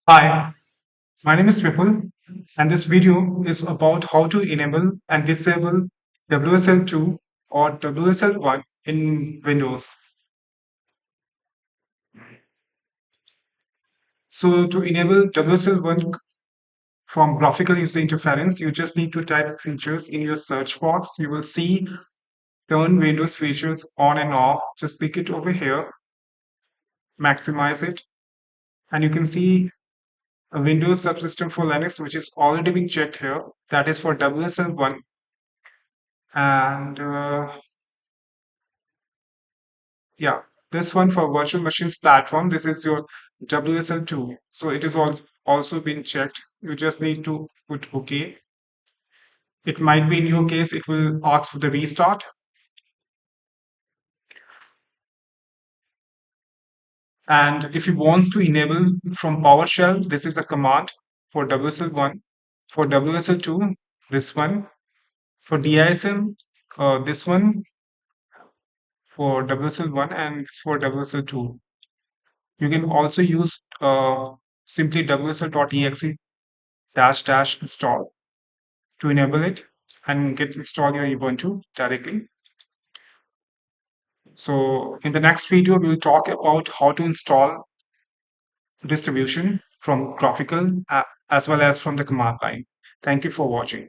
Hi, my name is Vipul, and this video is about how to enable and disable WSL2 or WSL1 in Windows. So, to enable WSL1 from graphical user interference, you just need to type features in your search box. You will see turn Windows features on and off. Just click it over here, maximize it, and you can see a Windows subsystem for Linux, which is already being checked here. That is for WSL1. And Yeah, this one for virtual machines platform, this is your WSL2. So it is also been checked. You just need to put OK. It might be in your case, it will ask for the restart. And if you want to enable from PowerShell, this is a command for WSL1. For WSL2, this one. For DISM, this one for WSL1 and for WSL2. You can also use simply WSL.exe dash dash install to enable it and get install your Ubuntu directly. So in the next video, we'll talk about how to install distribution from graphical as well as from the command line. Thank you for watching.